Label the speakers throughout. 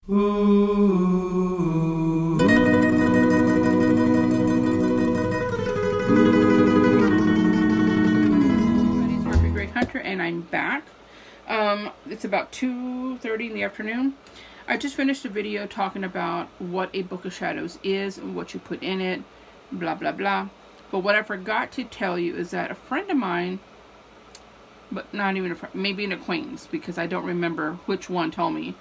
Speaker 1: Ooh. It's Murphy Great Hunter, and I'm back. It's about 2:30 in the afternoon. I just finished a video talking about what a book of shadows is and what you put in it, blah blah blah. But what I forgot to tell you is that a friend of mine, but not even a friend, maybe an acquaintance, because I don't remember which one told me,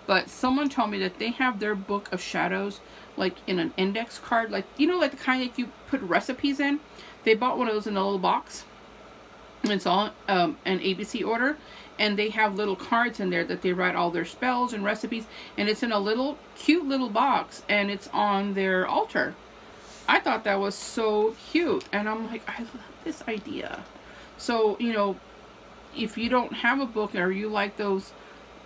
Speaker 1: but someone told me that they have their book of shadows like in an index card, like, you know, like the kind that you put recipes in. They bought one of those in a little box, and it's all an ABC order, and they have little cards in there that they write all their spells and recipes, and it's in a little cute little box, and it's on their altar. I thought that was so cute, and I'm like, I love this idea. So, you know, if you don't have a book or you like those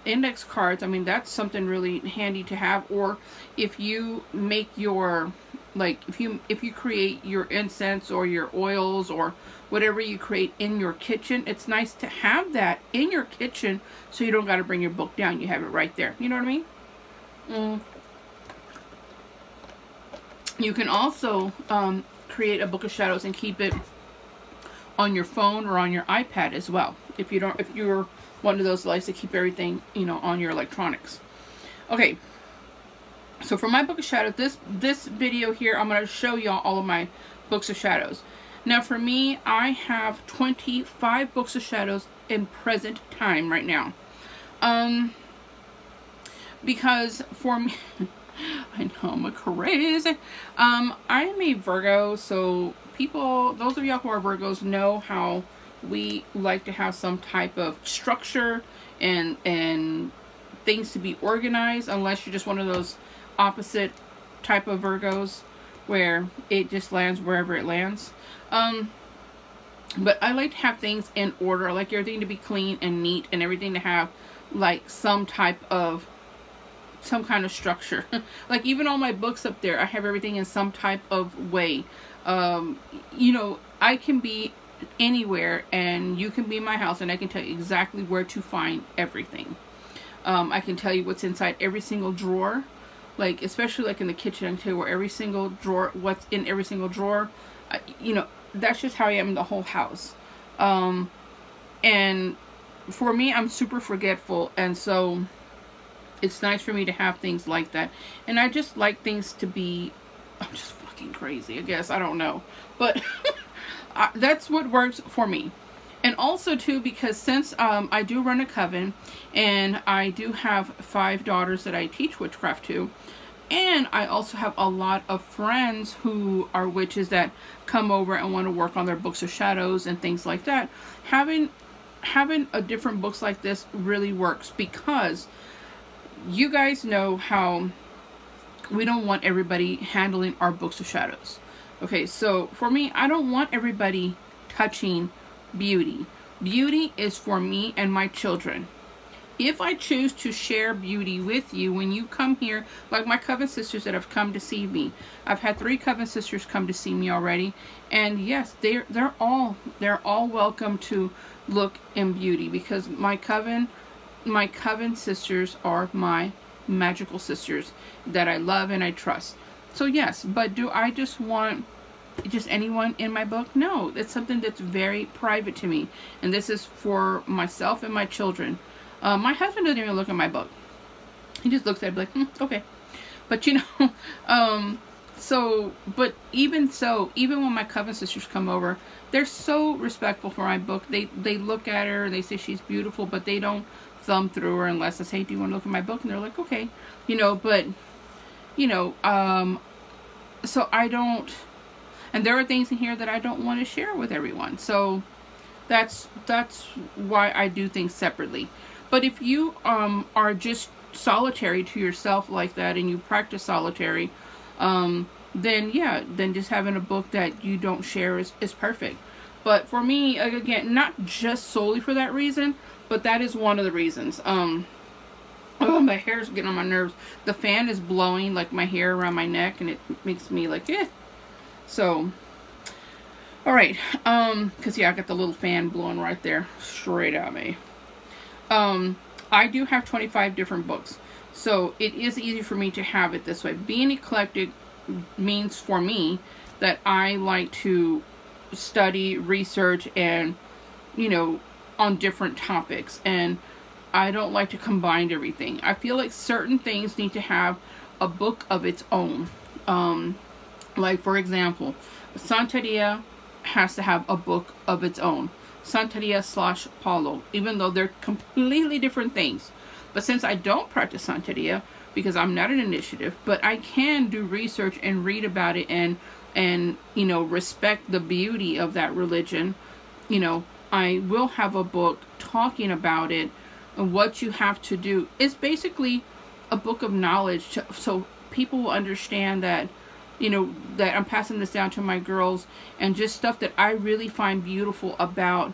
Speaker 1: index cards, I mean, that's something really handy to have. Or if you make your, like, if you create your incense or your oils or whatever you create in your kitchen, it's nice to have that in your kitchen, so you don't got to bring your book down. You have it right there. You know what I mean? You can also create a book of shadows and keep it on your phone or on your iPad as well. If you're one of those that likes to keep everything, you know, on your electronics. Okay. So for my book of shadows, this video here, I'm going to show y'all all of my books of shadows. Now for me, I have 25 books of shadows in present time right now. Because for me, I know I'm a crazy. I am a Virgo, so people, those of y'all who are Virgos know how we like to have some type of structure and things to be organized, unless you're just one of those opposite type of Virgos where it just lands wherever it lands. But I like to have things in order. I like everything to be clean and neat, and everything to have like some kind of structure. Like even all my books up there, I have everything in some type of way. You know, I can be anywhere and you can be in my house and I can tell you exactly where to find everything. I can tell you what's inside every single drawer, like especially like in the kitchen. I can tell you where every single drawer, what's in every single drawer. You know, that's just how I am in the whole house. And for me, I'm super forgetful, and so it's nice for me to have things like that. And I just like things to be, I'm just fucking crazy, I guess. I don't know. But that's what works for me. And also, too, because since I do run a coven, and I do have 5 daughters that I teach witchcraft to, and I also have a lot of friends who are witches that come over and want to work on their books of shadows and things like that, having a different books like this really works, because you guys know how we don't want everybody handling our books of shadows. Okay, so for me, I don't want everybody touching beauty. Beauty is for me and my children. If I choose to share beauty with you when you come here, like my coven sisters that have come to see me, I've had 3 coven sisters come to see me already, and yes, they're all welcome to look in beauty, because my coven sisters are my magical sisters that I love and I trust. So yes, but do I just want just anyone in my book? No, it's something that's very private to me, and this is for myself and my children. My husband doesn't even look at my book. He just looks at it like, okay. But you know, but even so, even when my coven sisters come over, they're so respectful for my book. They look at her, they say she's beautiful, but they don't thumb through her unless I say, do you want to look at my book? And they're like, okay. You know, but, you know, so I don't, and there are things in here that I don't want to share with everyone. So that's why I do things separately. But if you are just solitary to yourself like that, and you practice solitary, then yeah, then just having a book that you don't share is perfect. But for me, again, not just solely for that reason, but that is one of the reasons. Oh, my hair's getting on my nerves. The fan is blowing like my hair around my neck, and it makes me like, eh. So, all right, because yeah, I got the little fan blowing right there, straight at me. I do have 25 different books. So it is easy for me to have it this way. Being eclectic means for me that I like to study, research, and, you know, on different topics. And I don't like to combine everything. I feel like certain things need to have a book of its own. Like, for example, Santeria has to have a book of its own. Santeria / Palo, even though they're completely different things. But since I don't practice Santeria, because I'm not an initiative, but I can do research and read about it and you know, respect the beauty of that religion, you know, I will have a book talking about it and what you have to do. It's basically a book of knowledge so people will understand that, you know, that I'm passing this down to my girls, and just stuff that I really find beautiful about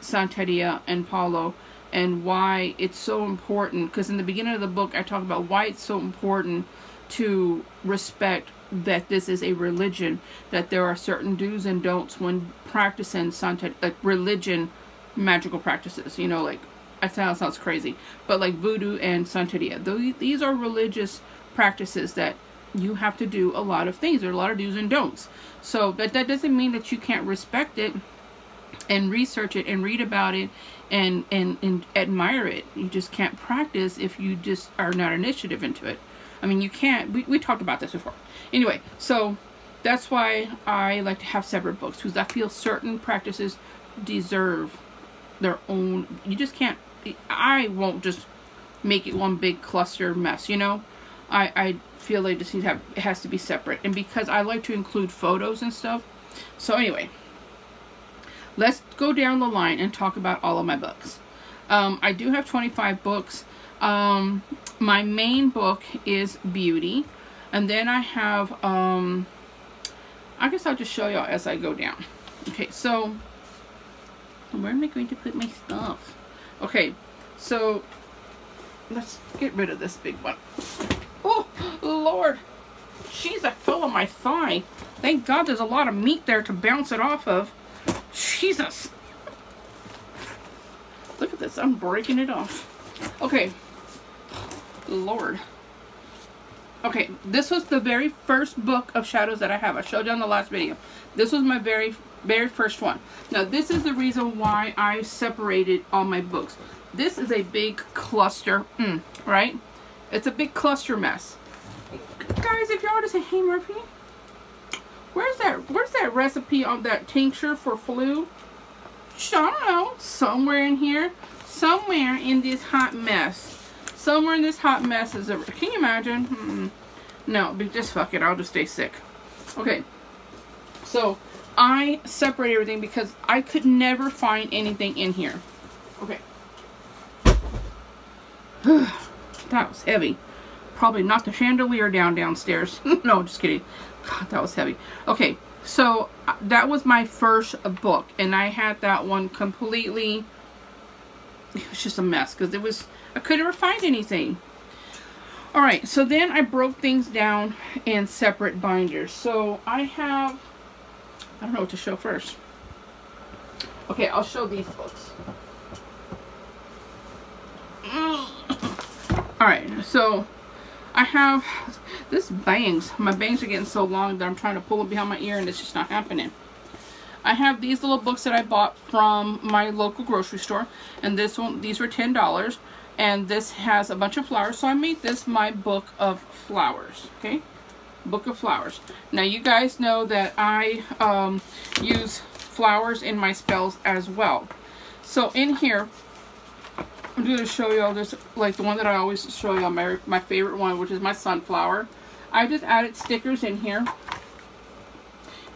Speaker 1: Santeria and Palo, and why it's so important. Because in the beginning of the book, I talk about why it's so important to respect that this is a religion, that there are certain do's and don'ts when practicing Santeria, like religion, magical practices. You know, like, I sounds crazy, but like voodoo and Santeria, these are religious practices that you have to do a lot of things. There are a lot of do's and don'ts. So that doesn't mean that you can't respect it and research it and read about it and admire it. You just can't practice if you just are not initiative into it. I mean, you can't. We talked about this before. Anyway, so that's why I like to have separate books, because I feel certain practices deserve their own. You just can't. I won't just make it one big cluster mess, you know. I feel like this needs to have, it has to be separate, and because I like to include photos and stuff. So anyway, let's go down the line and talk about all of my books. I do have 25 books. My main book is Beauty, and then I have I guess I'll just show y'all as I go down. Okay, so where am I going to put my stuff? Okay, so let's get rid of this big one. Oh, Lord. Jeez, I fell on my thigh. Thank God there's a lot of meat there to bounce it off of. Jesus. Look at this. I'm breaking it off. Okay. Lord. Okay, this was the very first book of shadows that I have. I showed you on the last video. This was my very first one. Now, this is the reason why I separated all my books. This is a big cluster, right? It's a big cluster mess. Guys, if y'all just say, hey Murphy, where's that recipe on that tincture for flu? I don't know. Somewhere in here. Somewhere in this hot mess. Somewhere in this hot mess is a... Can you imagine? No, but just fuck it. I'll just stay sick. Okay. So, I separate everything because I could never find anything in here. Okay. That was heavy. Probably knocked the chandelier downstairs. No, just kidding. God, that was heavy. Okay, so that was my first book, and I had that one completely... It was just a mess because it was... I could never find anything. Alright, so then I broke things down in separate binders. So I have... I don't know what to show first. Okay, I'll show these books. Alright, so I have this bangs. My bangs are getting so long that I'm trying to pull them behind my ear and it's just not happening. I have these little books that I bought from my local grocery store, and these were $10, and this has a bunch of flowers, so I made this my book of flowers. Okay, book of flowers. Now you guys know that I use flowers in my spells as well. So in here, I'm going to show you all this, like the one that I always show you, my favorite one, which is my sunflower. I just added stickers in here.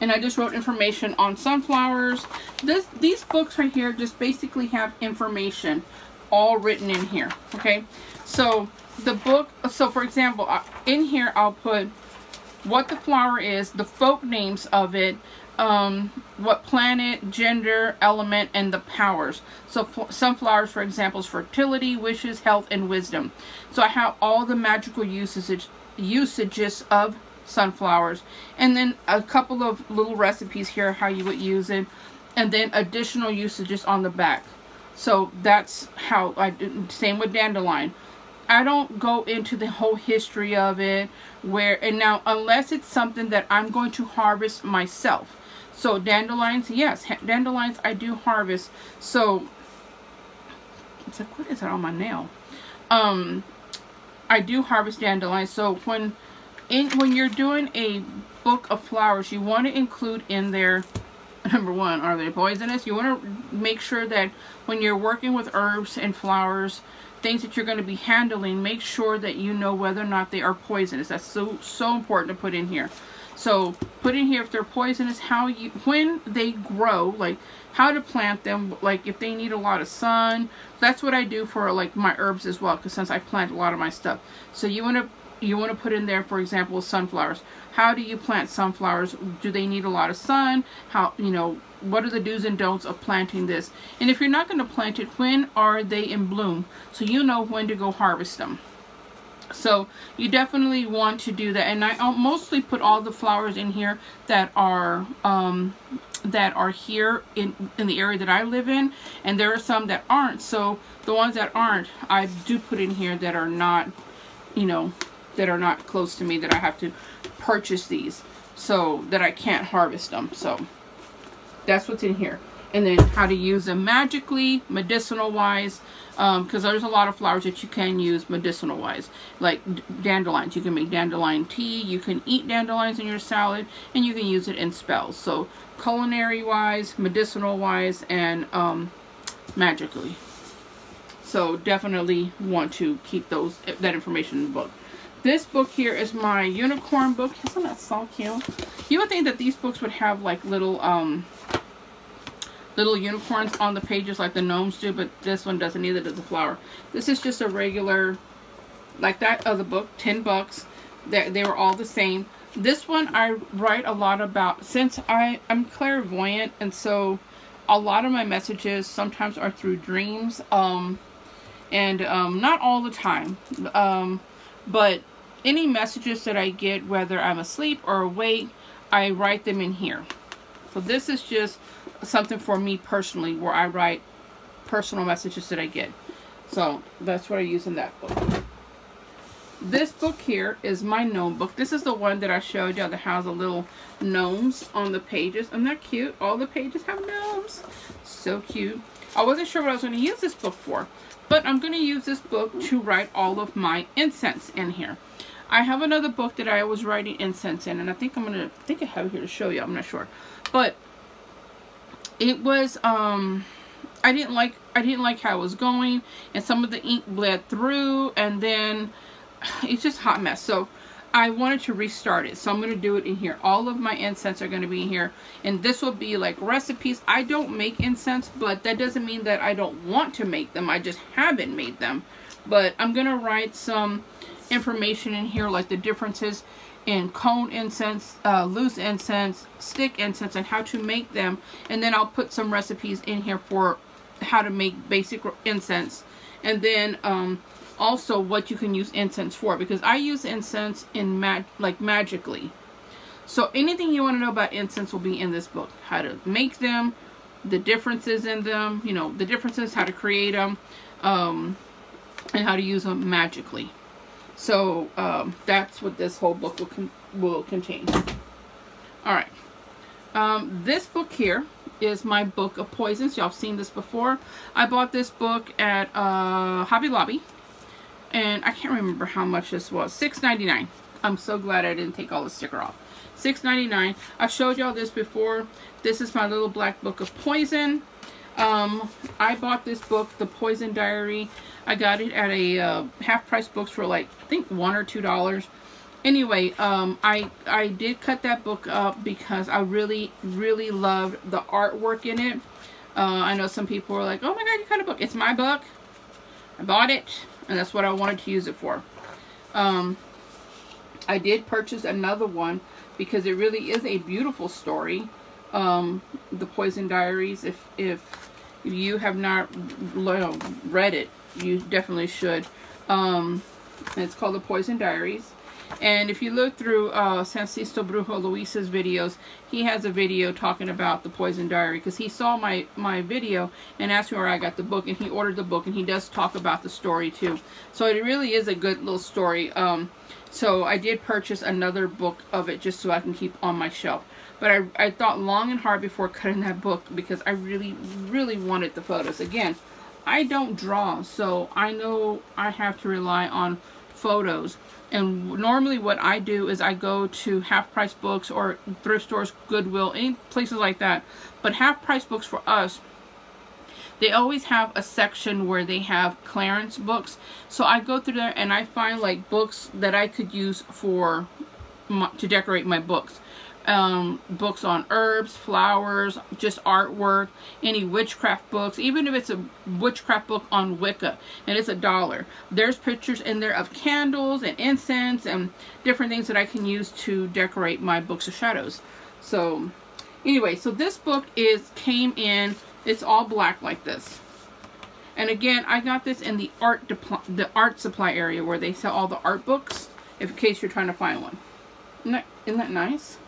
Speaker 1: And I just wrote information on sunflowers. These books right here just basically have information all written in here. Okay. So the book, so for example, in here I'll put what the flower is, the folk names of it, what planet, gender, element, and the powers. So sunflowers, for example, is fertility, wishes, health, and wisdom. So I have all the magical usages of sunflowers, and then a couple of little recipes here how you would use it, and then additional usages on the back. So that's how I do. Same with dandelion. I don't go into the whole history of it, and now unless it's something that I'm going to harvest myself. So dandelions, yes, dandelions I do harvest. So it's like, what is that on my nail? I do harvest dandelions. So when you're doing a book of flowers, you want to include in there, number one, are they poisonous? You want to make sure that when you're working with herbs and flowers, things that you're going to be handling, make sure that you know whether or not they are poisonous. That's so important to put in here. So put in here if they're poisonous, when they grow, like how to plant them, like if they need a lot of sun. That's what I do for like my herbs as well, because since I plant a lot of my stuff. So you want to put in there, for example, sunflowers. How do you plant sunflowers? Do they need a lot of sun? How, what are the do's and don'ts of planting this? And if you're not going to plant it, when are they in bloom? So you know when to go harvest them. So you definitely want to do that. And I mostly put all the flowers in here that are here in the area that I live in, and there are some that aren't. So the ones that aren't, I do put in here that are not, that are not close to me, that I have to purchase these, so that I can't harvest them. So that's what's in here. And then how to use them magically, medicinal wise, because there's a lot of flowers that you can use medicinal wise, like dandelions. You can make dandelion tea, you can eat dandelions in your salad, and you can use it in spells. So culinary wise, medicinal wise, and magically. So definitely want to keep that information in the book. This book here is my unicorn book. Isn't that so cute? You would think that these books would have like little unicorns on the pages like the gnomes do, but this one doesn't, neither does the flower. This is just a regular, like that other book, $10. They were all the same. This one I write a lot about, since I'm clairvoyant, and so a lot of my messages sometimes are through dreams, and not all the time, but any messages that I get, whether I'm asleep or awake, I write them in here. So this is just something for me personally, where I write personal messages that I get. So that's what I use in that book. This book here is my gnome book. This is the one that I showed you that has the little gnomes on the pages. Isn't that cute? All the pages have gnomes. So cute. I wasn't sure what I was going to use this book for, but I'm going to use this book to write all of my incense in here. I have another book that I was writing incense in, and I think I have it here to show you. I'm not sure, but it was I didn't like how it was going, and some of the ink bled through, and then it's just a hot mess. So I wanted to restart it, so I'm going to do it in here. All of my incense are going to be in here, and this will be like recipes. I don't make incense, but that doesn't mean that I don't want to make them. I just haven't made them. But I'm going to write some information in here, like the differences in cone incense, loose incense, stick incense, and how to make them. And then I'll put some recipes in here for how to make basic incense, and then also what you can use incense for, because I use incense in magically. So anything you want to know about incense will be in this book. How to make them, the differences in them, the differences, how to create them, and how to use them magically. So that's what this whole book will contain. Alright. This book here is my book of poisons. Y'all have seen this before. I bought this book at Hobby Lobby, and I can't remember how much this was. $6.99. I'm so glad I didn't take all the sticker off. $6.99. I showed y'all this before. This is my little black book of poison. I bought this book, The Poison Diary. I got it at a half-price books for like, I think $1 or $2. Anyway, I did cut that book up because I really, really loved the artwork in it. I know some people were like, oh my god, you cut a book. It's my book. I bought it, and that's what I wanted to use it for. I did purchase another one because it really is a beautiful story. The Poison Diaries. If you have not read it, you definitely should. And it's called The Poison Diaries. And if you look through Sancisto Brujo Luis's videos, he has a video talking about the Poison Diary, because he saw my video and asked me where I got the book, and he ordered the book, and he does talk about the story too. So it really is a good little story. So I did purchase another book of it just so I can keep on my shelf. But I thought long and hard before cutting that book, because I really, really wanted the photos. Again, I don't draw, so I know I have to rely on photos. And normally what I do is I go to half-price books or thrift stores, Goodwill, any places like that. But half-price books for us, they always have a section where they have clearance books. So I go through there and I find like books that I could use for to decorate my books. Books on herbs, flowers, just artwork, any witchcraft books, even if it's a witchcraft book on Wicca and it's $1. There's pictures in there of candles and incense and different things that I can use to decorate my books of shadows. So anyway, so this book came in, it's all black like this. And again, I got this in the art supply area where they sell all the art books, in case you're trying to find one. Isn't that nice?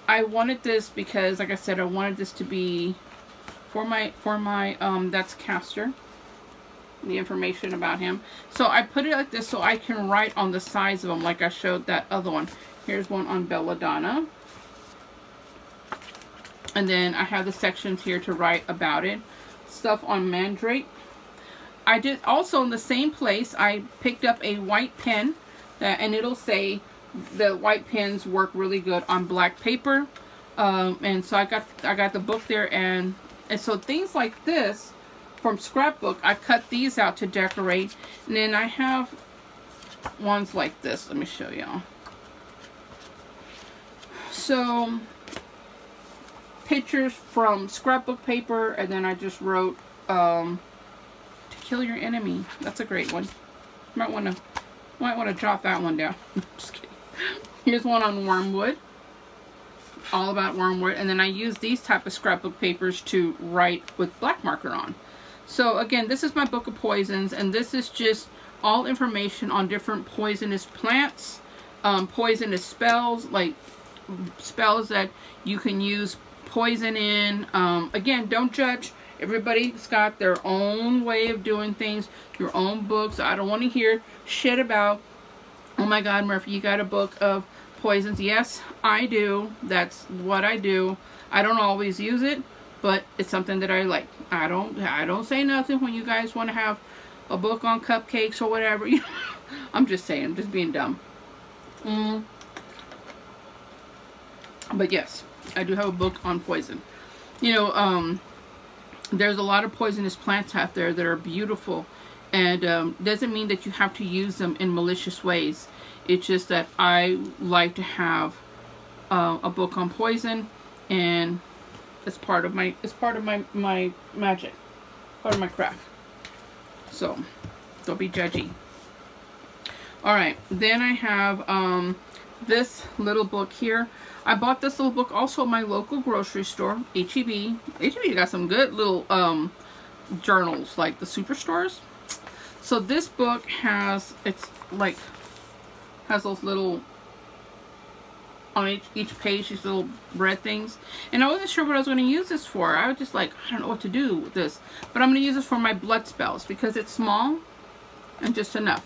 Speaker 1: I wanted this because, like I said, I wanted this to be for my that's Castor, the information about him. So I put it like this so I can write on the sides of them like I showed that other one. Here's one on Belladonna. And then I have the sections here to write about it. Stuff on Mandrake. I did also in the same place, I picked up a white pen and it'll say the white pens work really good on black paper, and so I got the book there, and so things like this from scrapbook, I cut these out to decorate. And then I have ones like this. Let me show y'all. So pictures from scrapbook paper, and then I just wrote to kill your enemy. That's a great one. Might want to jot that one down. Just kidding. Here's one on wormwood, all about wormwood, and then I use these type of scrapbook papers to write with black marker on. So again, this is my book of poisons, and this is just all information on different poisonous plants, poisonous spells, like spells that you can use poison in. Again, don't judge. Everybody's got their own way of doing things, your own books. I don't want to hear shit about, oh my God, Murphy, you got a book of poisons. Yes, I do. That's what I do. I don't always use it, but it's something that I like. I don't say nothing when you guys want to have a book on cupcakes or whatever. I'm just saying, I'm just being dumb. But yes, I do have a book on poison. You know, there's a lot of poisonous plants out there that are beautiful. And doesn't mean that you have to use them in malicious ways. It's just that I like to have a book on poison, and it's part of my magic, part of my craft. So don't be judgy. All right, then I have this little book here. I bought this little book also at my local grocery store, H-E-B. H-E-B got some good little journals, like the superstores. So this book has, has those little, on each page, these little red things. And I wasn't sure what I was going to use this for. I was just like, I don't know what to do with this. But I'm going to use this for my blood spells because it's small and just enough.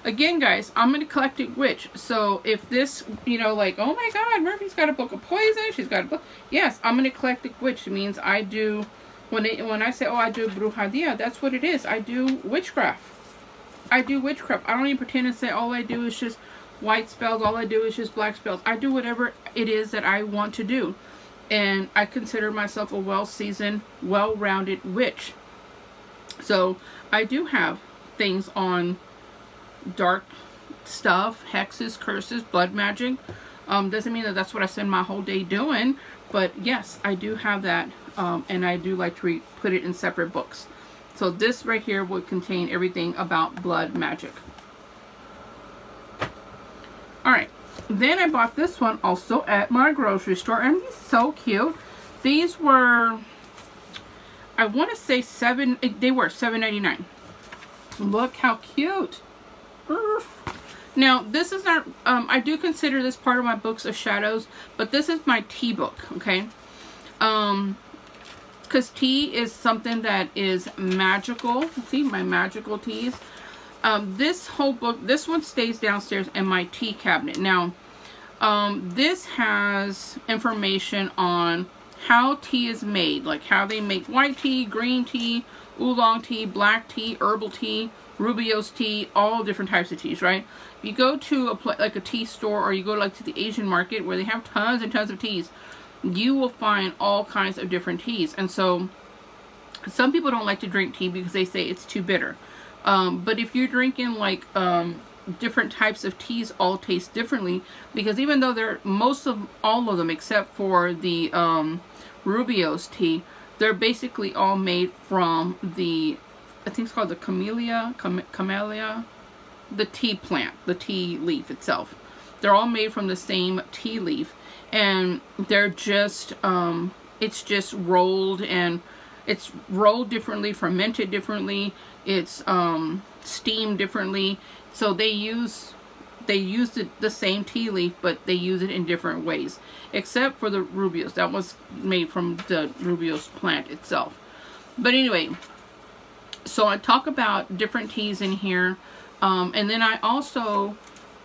Speaker 1: Again, guys, I'm an eclectic witch. So if this, you know, like, oh my God, Murphy's got a book of poison. She's got a book. Yes, I'm an eclectic witch. It means I do, when I say, oh, I do brujeria, that's what it is. I do witchcraft. I do witchcraft. I don't even pretend to say all I do is just white spells. All I do is just black spells. I do whatever it is that I want to do. And I consider myself a well-seasoned, well-rounded witch. So I do have things on dark stuff, hexes, curses, blood magic. Doesn't mean that that's what I spend my whole day doing. But yes, I do have that. And I do like to put it in separate books. So this right here would contain everything about blood magic. Alright, then I bought this one also at my grocery store, and it's so cute. These were, I want to say they were $7.99. Look how cute. Now, this is not, I do consider this part of my books of shadows, but this is my tea book, okay? Because tea is something that is magical. See, my magical teas. This whole book, this one stays downstairs in my tea cabinet. Now, this has information on how tea is made, like how they make white tea, green tea, oolong tea, black tea, herbal tea, Rubio's tea, all different types of teas, right? If you go to like a tea store, or you go like to the Asian market where they have tons and tons of teas, you will find all kinds of different teas. And so some people don't like to drink tea because they say it's too bitter. But if you're drinking like different types of teas, all taste differently, because even though they're all of them except for the Rubio's tea, they're basically all made from the, I think it's called the camellia, the tea plant, the tea leaf itself. They're all made from the same tea leaf, and they're just, it's just rolled, and it's rolled differently, fermented differently, it's steamed differently. So they use the same tea leaf, but they use it in different ways, except for the Rubio's. That was made from the Rubio's plant itself. But anyway, so I talk about different teas in here, and then I also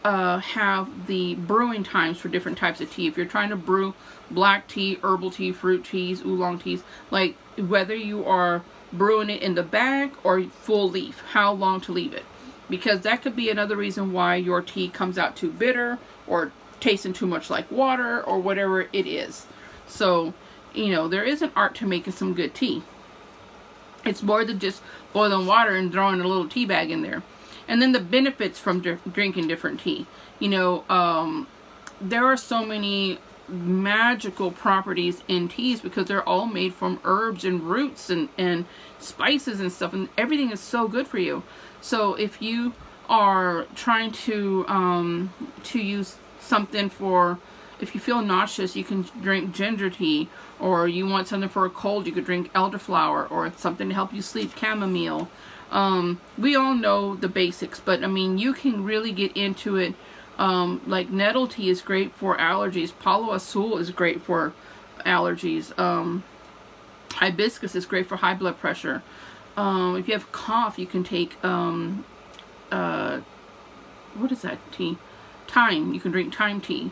Speaker 1: have the brewing times for different types of tea. If you're trying to brew black tea, herbal tea, fruit teas, oolong teas, like whether you are brewing it in the bag or full leaf, how long to leave it. Because that could be another reason why your tea comes out too bitter or tasting too much like water or whatever it is. So, you know, there is an art to making some good tea. It's more than just boiling water and throwing a little tea bag in there. And then the benefits from drinking different tea. You know, there are so many magical properties in teas because they're all made from herbs and roots and spices and stuff, and everything is so good for you. So if you are trying to use something for, if you feel nauseous, you can drink ginger tea, or you want something for a cold, you could drink elderflower, or something to help you sleep, chamomile. We all know the basics, but I mean, you can really get into it. Like nettle tea is great for allergies. Palo Azul is great for allergies. Hibiscus is great for high blood pressure. If you have cough, you can take, what is that tea? Thyme. You can drink thyme tea.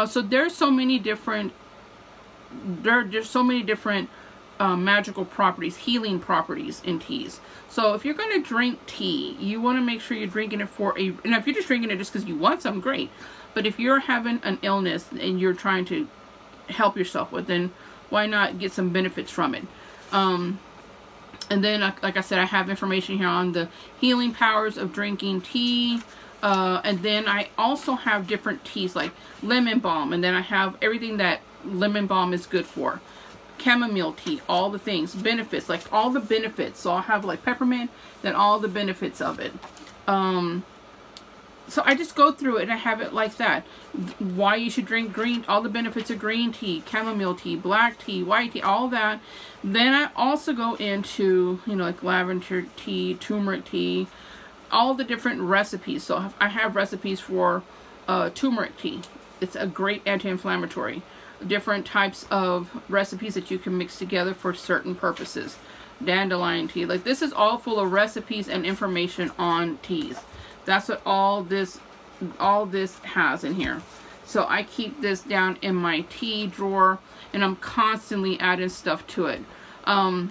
Speaker 1: So there's so many different, there's so many different magical properties, healing properties in teas. So if you're going to drink tea, you want to make sure you're drinking it for a, and if you're just drinking it just because you want something, great. But if you're having an illness and you're trying to help yourself with, then why not get some benefits from it? And then, like I said, I have information here on the healing powers of drinking tea. And then I also have different teas like lemon balm. And then I have everything that lemon balm is good for. Chamomile tea, all the things, benefits, like all the benefits. So I'll have like peppermint, then all the benefits of it. So I just go through it and I have it like that. Why you should drink green, all the benefits of green tea, chamomile tea, black tea, white tea, all that. Then I also go into, you know, like lavender tea, turmeric tea, all the different recipes. So I have recipes for turmeric tea. It's a great anti-inflammatory. Different types of recipes that you can mix together for certain purposes. Dandelion tea. Like, this is all full of recipes and information on teas. That's what all this has in here. So I keep this down in my tea drawer, and I'm constantly adding stuff to it. I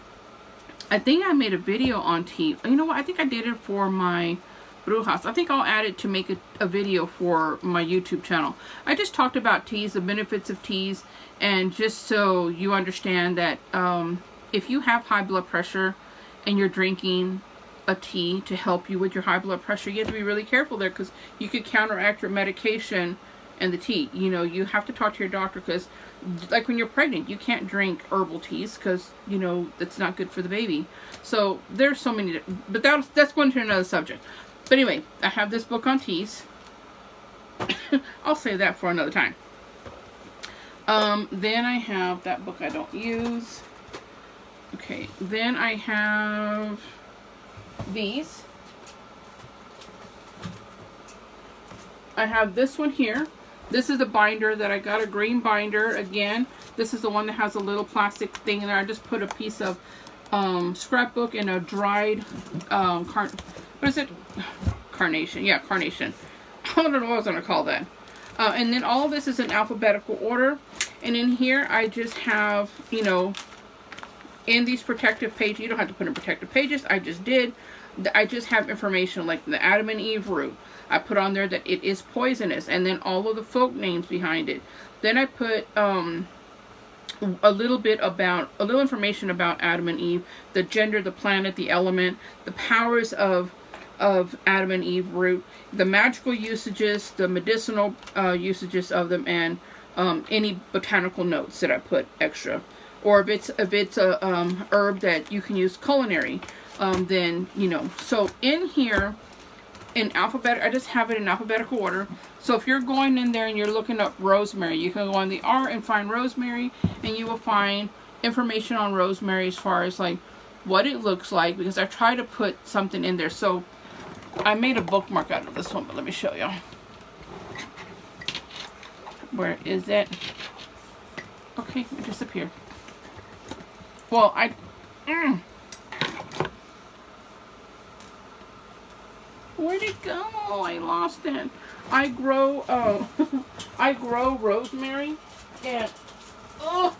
Speaker 1: think I made a video on tea. You know what? I think I did it for my Brujas. I think I'll add it to make a video for my YouTube channel. I just talked about teas, the benefits of teas, and just so you understand that if you have high blood pressure and you're drinking a tea to help you with your high blood pressure, you have to be really careful there, because you could counteract your medication and the tea. You know, you have to talk to your doctor, because like when you're pregnant, you can't drink herbal teas because, you know, that's not good for the baby. So there's so many, but that's going to another subject. But anyway, I have this book on teas. I'll save that for another time. Then I have that book I don't use. Okay, then I have these. I have this one here. This is a binder that I got, a green binder. Again, this is the one that has a little plastic thing in there. I just put a piece of scrapbook and a dried what is it? Carnation. Yeah, carnation. I don't know what I was going to call that. And then all of this is in alphabetical order. And in here, I just have, you know, in these protective pages, you don't have to put in protective pages. I just did. I just have information like the Adam and Eve root. I put on there that it is poisonous, and then all of the folk names behind it. Then I put a little information about Adam and Eve, the gender, the planet, the element, the powers of Adam and Eve root, the magical usages, the medicinal usages of them, and any botanical notes that I put extra. Or if it's a herb that you can use culinary, then, you know. So in here, I just have it in alphabetical order. So if you're going in there and you're looking up rosemary, you can go on the R and find rosemary, and you will find information on rosemary as far as like what it looks like, because I try to put something in there. So I made a bookmark out of this one, but let me show y'all. Where is it? Okay, it disappeared. Well, where'd it go? I lost it. I grow I grow rosemary, and oh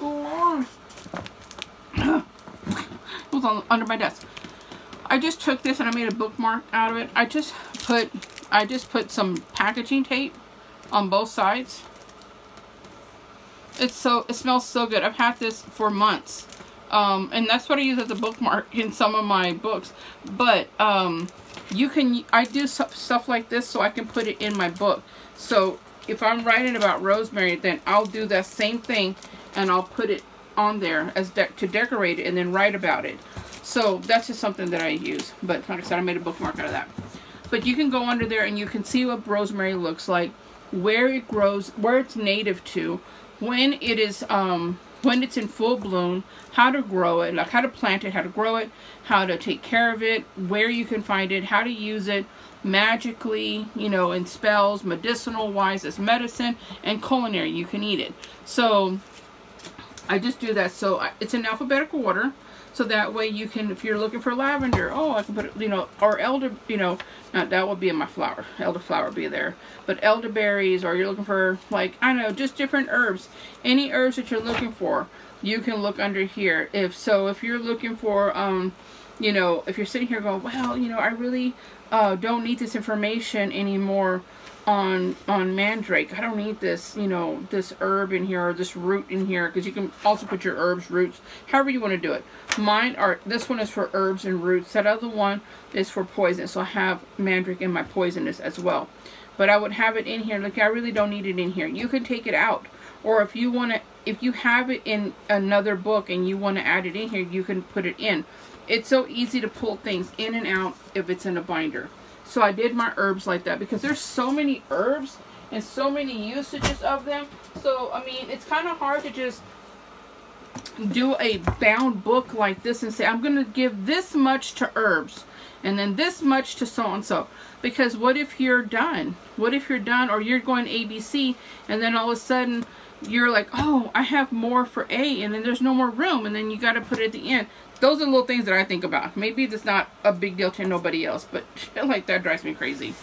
Speaker 1: Lord, it was under my desk. I just took this and I made a bookmark out of it. I just put some packaging tape on both sides. It smells so good. I've had this for months. And that's what I use as a bookmark in some of my books. But I do stuff like this so I can put it in my book. So if I'm writing about rosemary, then I'll do that same thing and I'll put it on there as to decorate it and then write about it. So that's just something that I use. But like I said, I made a bookmark out of that. But you can go under there and you can see what rosemary looks like, where it grows, where it's native to, when it is when it's in full bloom, how to grow it, like how to plant it, how to grow it, how to take care of it, where you can find it, how to use it magically, you know, in spells, medicinal wise as medicine, and culinary, you can eat it. So I just do that. So it's in alphabetical order. So that way you can, if you're looking for lavender, oh, I can put it, you know, or elder, you know, not that would be in my flower. Elderflower would be there. But elderberries, or you're looking for, like, I don't know, just different herbs. Any herbs that you're looking for, you can look under here. If you're looking for, you know, if you're sitting here going, well, you know, I really don't need this information anymore on mandrake. I don't need this, you know, this herb in here or this root in here, because you can also put your herbs, roots, however you want to do it. This one is for herbs and roots. That other one is for poison. So I have mandrake in my poisonous as well. But I would have it in here. Like, I really don't need it in here. You can take it out. Or if you want to, if you have it in another book and you want to add it in here, you can put it in. It's so easy to pull things in and out if it's in a binder. So I did my herbs like that because there's so many herbs and so many usages of them. So, I mean, it's kind of hard to just do a bound book like this and say, I'm going to give this much to herbs and then this much to so-and-so. Because what if you're done? What if you're done, or you're going ABC and then all of a sudden you're like, oh, I have more for A, and then there's no more room, and then you got to put it at the end. Those are little things that I think about. Maybe it's not a big deal to nobody else, but shit like that drives me crazy.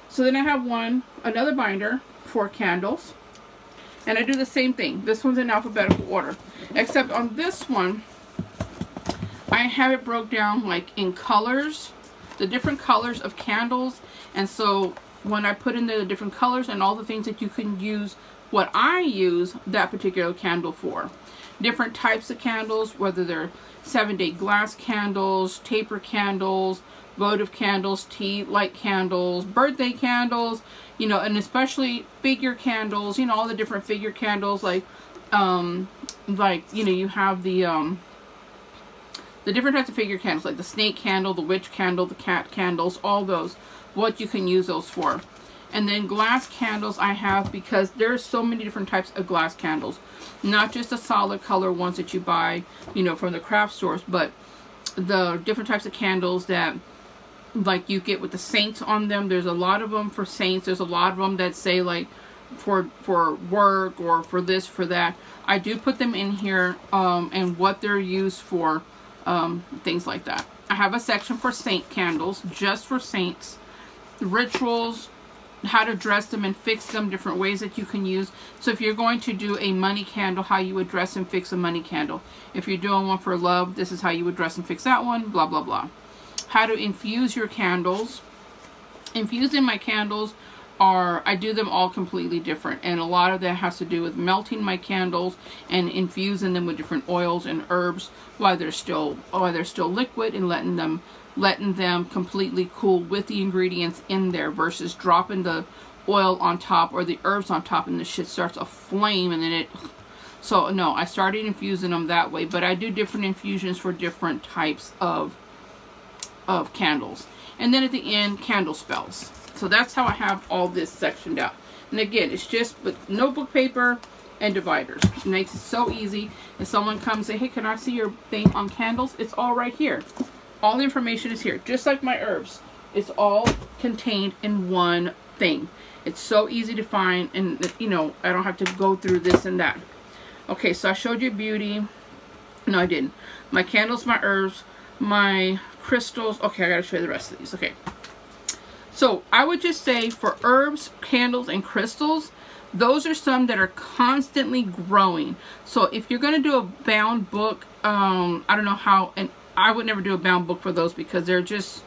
Speaker 1: So then I have another binder for candles. And I do the same thing. This one's in alphabetical order. Except on this one, I have it broke down like in colors. The different colors of candles. And so when I put in there the different colors and all the things that you can use, what I use that particular candle for. Different types of candles, whether they're 7-day glass candles, taper candles, votive candles, tea light candles, birthday candles, you know, and especially figure candles, you know, all the different figure candles, like you know, you have the different types of figure candles, like the snake candle, the witch candle, the cat candles, all those, what you can use those for. And then glass candles I have because there's so many different types of glass candles. Not just the solid color ones that you buy, you know, from the craft stores, but the different types of candles that like you get with the saints on them. There's a lot of them for saints. There's a lot of them that say like for work or for this, for that. I do put them in here and what they're used for, things like that. I have a section for saint candles, just for saints, rituals, how to dress them and fix them, different ways that you can use. So if you're going to do a money candle, how you would dress and fix a money candle. If you're doing one for love, this is how you would dress and fix that one, blah, blah, blah. How to infuse your candles. Infusing my candles are, I do them all completely different, and a lot of that has to do with melting my candles and infusing them with different oils and herbs while they're still liquid, and letting them completely cool with the ingredients in there, versus dropping the oil on top or the herbs on top and the shit starts a flame and then it. So no, I started infusing them that way, but I do different infusions for different types of candles. And then at the end, candle spells. So that's how I have all this sectioned out. And again, it's just with notebook paper and dividers. It makes it so easy. If someone comes and say, hey, can I see your thing on candles? It's all right here. All the information is here. Just like my herbs. It's all contained in one thing. It's so easy to find, and you know, I don't have to go through this and that. Okay, so I showed you beauty. No, I didn't. My candles, my herbs, my crystals. Okay, I gotta show you the rest of these. Okay. So I would just say for herbs, candles, and crystals, those are some that are constantly growing. So if you're going to do a bound book, I don't know how, and I would never do a bound book for those because they're just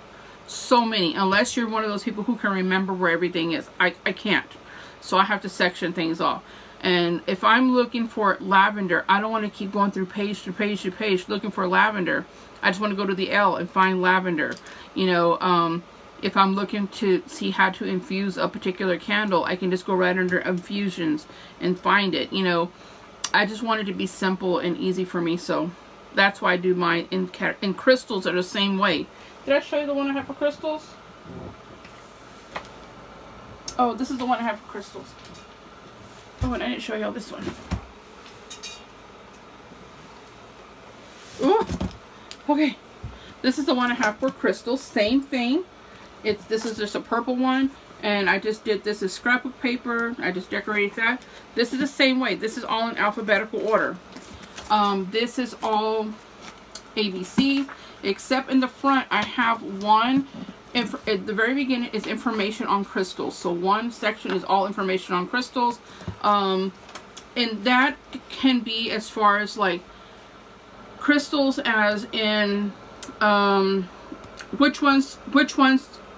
Speaker 1: so many. Unless you're one of those people who can remember where everything is. I can't. So I have to section things off. And if I'm looking for lavender, I don't want to keep going through page to page to page looking for lavender. I just want to go to the L and find lavender. You know, if I'm looking to see how to infuse a particular candle, I can just go right under infusions and find it. You know, I just want it to be simple and easy for me. So that's why I do mine in crystals are the same way. Did I show you the one I have for crystals? Oh, this is the one I have for crystals. Oh, and I didn't show y'all this one. Ooh. Okay. This is the one I have for crystals. Same thing. This is just a purple one, and I just did this as scrapbook paper. I just decorated that. This is the same way. This is all in alphabetical order. This is all ABC, except in the front I have one. At the very beginning is information on crystals. So one section is all information on crystals, and that can be as far as like crystals, as in which ones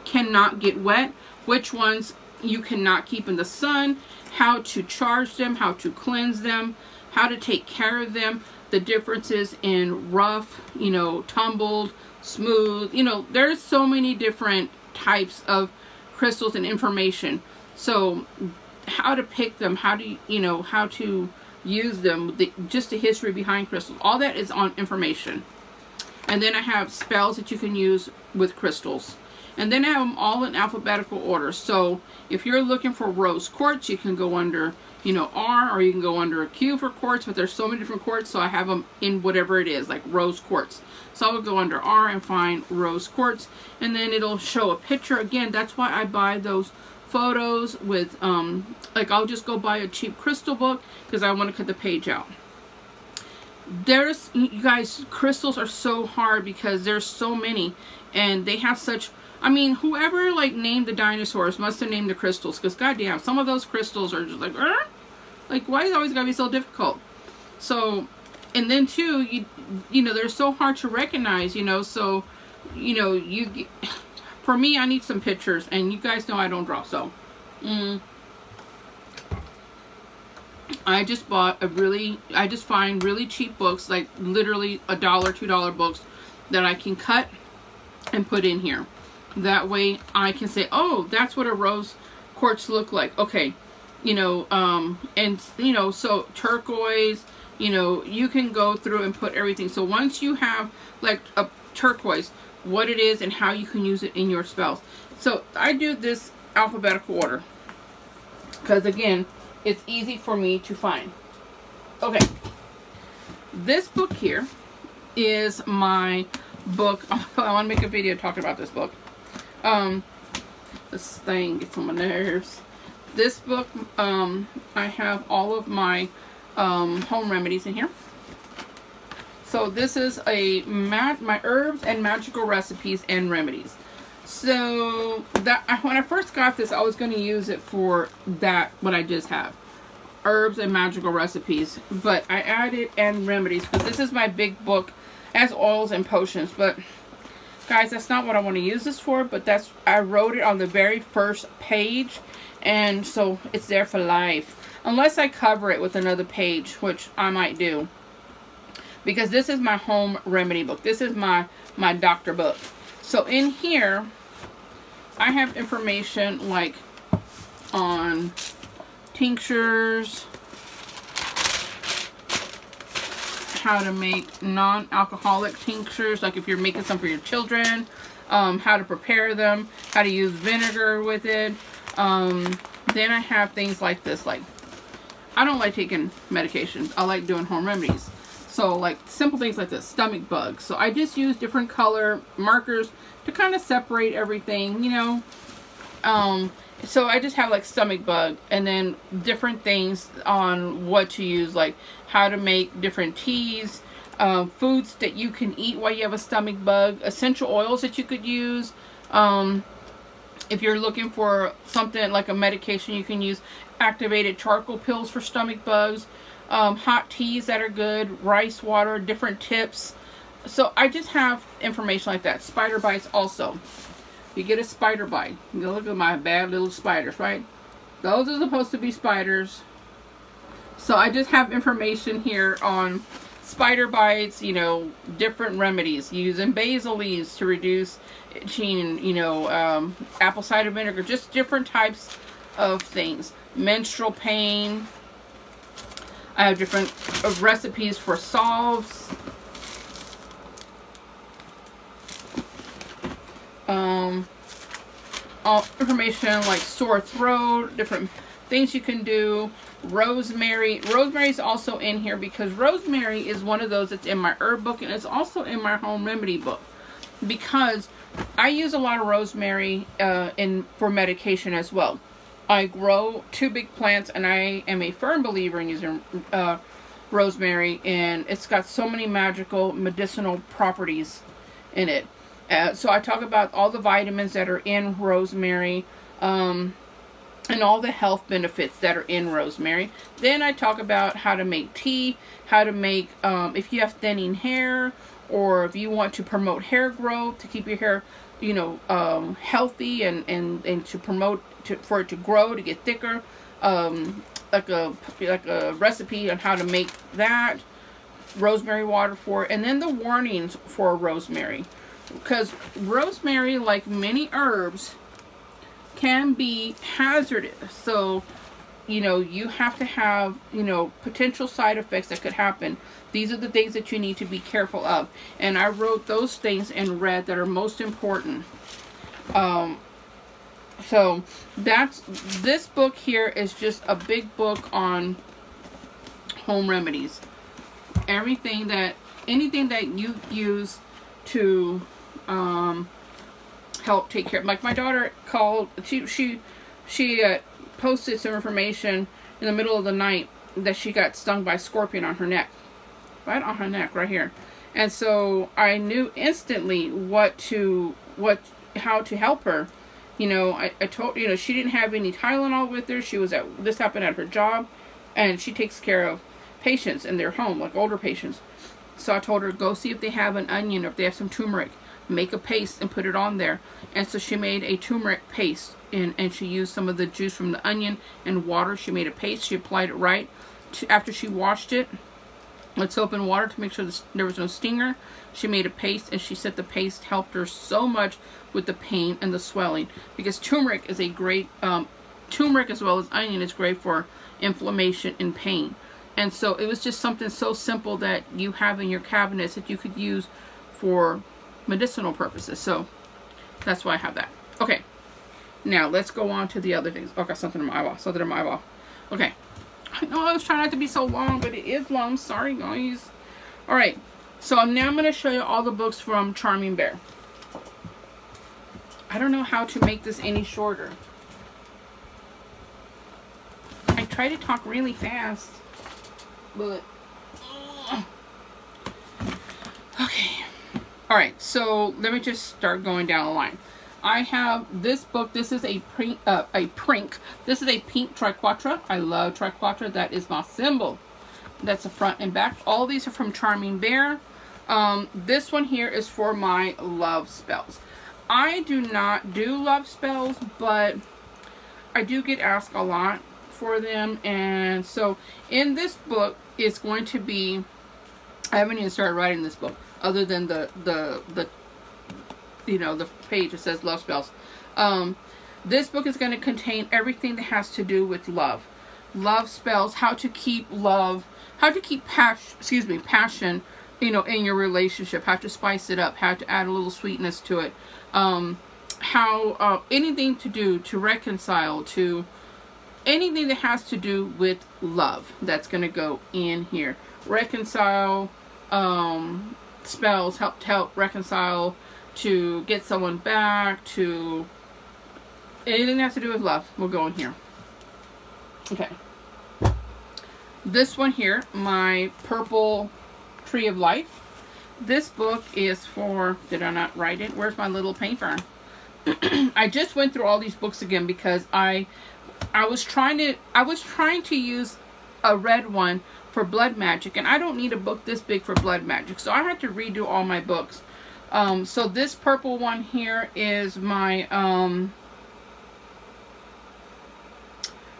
Speaker 1: cannot get wet, which ones you cannot keep in the sun, how to charge them, how to cleanse them, how to take care of them, the differences in rough, you know, tumbled, smooth. You know, there's so many different types of crystals and information. So how to pick them, how to, you know, how to use them, just the history behind crystals, all that is on information. And then I have spells that you can use with crystals. And then I have them all in alphabetical order. So if you're looking for rose quartz, you can go under, you know, R, or you can go under a Q for quartz, but there's so many different quartz, so I have them in whatever it is, like rose quartz. So I will go under R and find rose quartz, and then it'll show a picture. Again, that's why I buy those photos with, like I'll just go buy a cheap crystal book because I want to cut the page out. There's, you guys, crystals are so hard because there's so many, and they have such, I mean, whoever like named the dinosaurs must have named the crystals, because goddamn, some of those crystals are just like why is it always gotta be so difficult? So, and then too, you know, they're so hard to recognize, you know, so, you know, for me, I need some pictures, and you guys know I don't draw, so, I just bought I just find really cheap books, like literally $1, $2 books that I can cut and put in here. That way I can say, oh, that's what a rose quartz look like. Okay, you know, and you know, so turquoise, you know, you can go through and put everything. So once you have like a turquoise, what it is and how you can use it in your spells. So I do this alphabetical order because again, it's easy for me to find. Okay, this book here is my book. I want to make a video talking about this book. This thing gets on my nerves. This book, I have all of my home remedies in here. So this is my herbs and magical recipes and remedies. So that when I first got this, I was going to use it for what I just have, herbs and magical recipes. But I added and remedies because this is my big book, as oils and potions. But guys, that's not what I want to use this for. But I wrote it on the very first page, and so it's there for life, unless I cover it with another page, which I might do. Because this is my home remedy book. This is my doctor book. So in here, I have information like on tinctures, how to make non-alcoholic tinctures, like if you're making some for your children, how to prepare them, how to use vinegar with it. Then I have things like this, like I don't like taking medications. I like doing home remedies. So like simple things like this, stomach bugs. So I just use different color markers to kind of separate everything, you know. So I just have like stomach bug, and then different things on what to use, like how to make different teas, foods that you can eat while you have a stomach bug, essential oils that you could use. If you're looking for something like a medication, you can use activated charcoal pills for stomach bugs. Hot teas that are good, rice water, different tips. So I just have information like that. Spider bites also. You get a spider bite. You look at my bad little spiders, right? Those are supposed to be spiders. So I just have information here on spider bites, you know, different remedies. Using basil leaves to reduce itching, you know, apple cider vinegar, just different types of things. Menstrual pain. I have different recipes for salves. All information like sore throat, different things you can do. Rosemary. Rosemary is also in here because rosemary is one of those that's in my herb book, and it's also in my home remedy book because I use a lot of rosemary for medication as well. I grow 2 big plants, and I am a firm believer in using rosemary, and it's got so many magical medicinal properties in it. So I talk about all the vitamins that are in rosemary, and all the health benefits that are in rosemary. Then I talk about how to make tea, how to make, if you have thinning hair, or if you want to promote hair growth, to keep your hair, you know, healthy and to promote, for it to grow, to get thicker, like a recipe on how to make that, rosemary water for it, and then the warnings for rosemary. Because rosemary, like many herbs, can be hazardous. So, you know, you have to have, you know, potential side effects that could happen. These are the things that you need to be careful of. And I wrote those things in red that are most important. So this book here is just a big book on home remedies. Anything that you use to help take care of. Like my daughter called, she posted some information in the middle of the night that she got stung by a scorpion on her neck. Right on her neck, right here. And so I knew instantly how to help her. You know, I told, you know, she didn't have any Tylenol with her. This happened at her job, and she takes care of patients in their home, like older patients. So I told her, go see if they have an onion or if they have some turmeric. Make a paste and put it on there. And so she made a turmeric paste, and she used some of the juice from the onion and water. She made a paste. She applied it right after she washed it with soap and water to make sure there was no stinger. She made a paste, and she said the paste helped her so much with the pain and the swelling, because turmeric is a great turmeric as well as onion is great for inflammation and pain. And so it was just something so simple that you have in your cabinets that you could use for medicinal purposes. So that's why I have that. Okay, now let's go on to the other things. Oh, I got something in my eyeball. Okay, I know I was trying not to be so long, but it is long. Sorry, guys. All right, so now I'm going to show you all the books from Charming Bear. I I don't know how to make this any shorter. I try to talk really fast, but okay. All right, so let me just start going down the line. I have this book. This is a prink. This is a pink triquetra. I love triquetra. That is my symbol. That's the front and back. All these are from Charming Bear. This one here is for my love spells. I do not do love spells, but I do get asked a lot for them. And so in this book, it's going to be, I haven't even started writing this book other than the you know, the page that says love spells. This book is going to contain everything that has to do with love. Love spells, how to keep love, how to keep passion, you know, in your relationship, how to spice it up, how to add a little sweetness to it. How anything to do to reconcile, to anything that has to do with love, that's going to go in here. Reconcile, spells, help reconcile, to get someone back, to anything that has to do with love will go in here. Okay. This one here, my purple Tree of Life. This book is for, did I not write it? Where's my little paper? I just went through all these books again because I was trying to use a red one for blood magic, and I don't need a book this big for blood magic, so I had to redo all my books. So this purple one here is my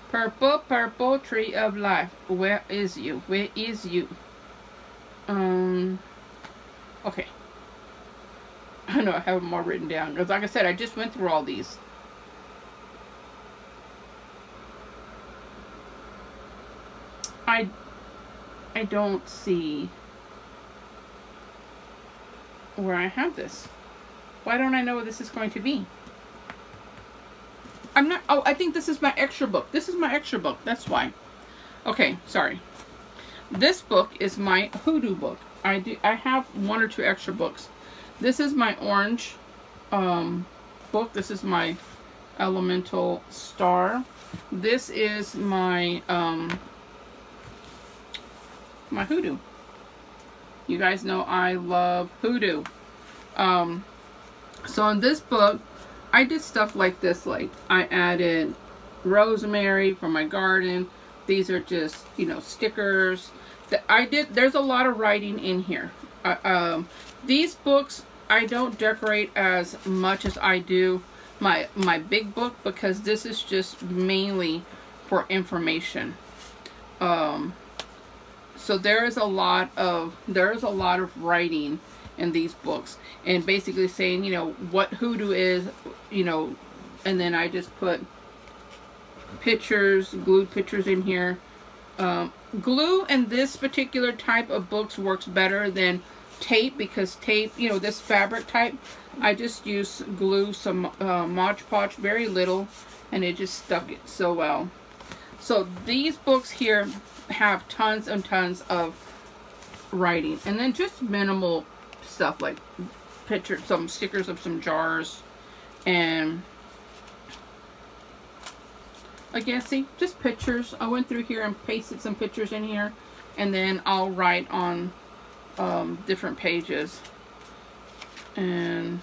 Speaker 1: purple Tree of Life. Where is you? Where is you? Okay. I know I have them all written down. Because like I said, I just went through all these. I don't see where I have this. Why don't I know what this is going to be? I'm not, oh, I think this is my extra book. This is my extra book. That's why. Okay, sorry. This book is my Voodoo book. I have one or two extra books. This is my orange book. This is my Elemental Star. This is my my Voodoo. You guys know I love Voodoo. So in this book, I did stuff like this. Like I added rosemary for my garden. These are just, you know, stickers that I did. There's a lot of writing in here. These books I don't decorate as much as I do my big book, because this is just mainly for information. So there is a lot of writing in these books, and basically saying, you know, what Voodoo is, you know, and then I just put pictures, glued pictures in here. Glue in this particular type of books works better than tape, because tape, you know, this fabric type, I just use glue, some Mod Podge, very little, and it just stuck it so well. So these books here have tons and tons of writing, and then just minimal stuff like pictures, some stickers of some jars, and again, see, just pictures. I went through here and pasted some pictures in here, and then I'll write on different pages. And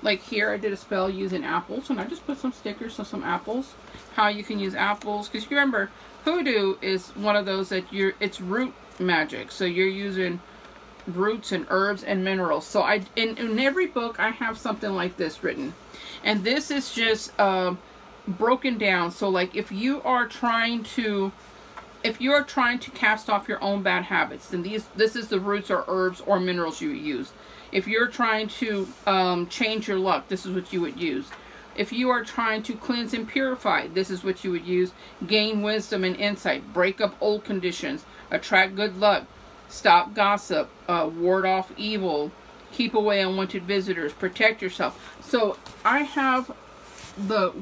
Speaker 1: like here, I did a spell using apples, and I just put some stickers of some apples. How you can use apples, because you remember, Voodoo is one of those that it's root magic, so you're using roots and herbs and minerals. So in every book I have something like this written, and this is just broken down. So like if you are trying to cast off your own bad habits, then this is the roots or herbs or minerals you would use. If you're trying to change your luck, this is what you would use. If you are trying to cleanse and purify, this is what you would use. Gain wisdom and insight, break up old conditions, attract good luck, stop gossip, ward off evil, keep away unwanted visitors, protect yourself. So I have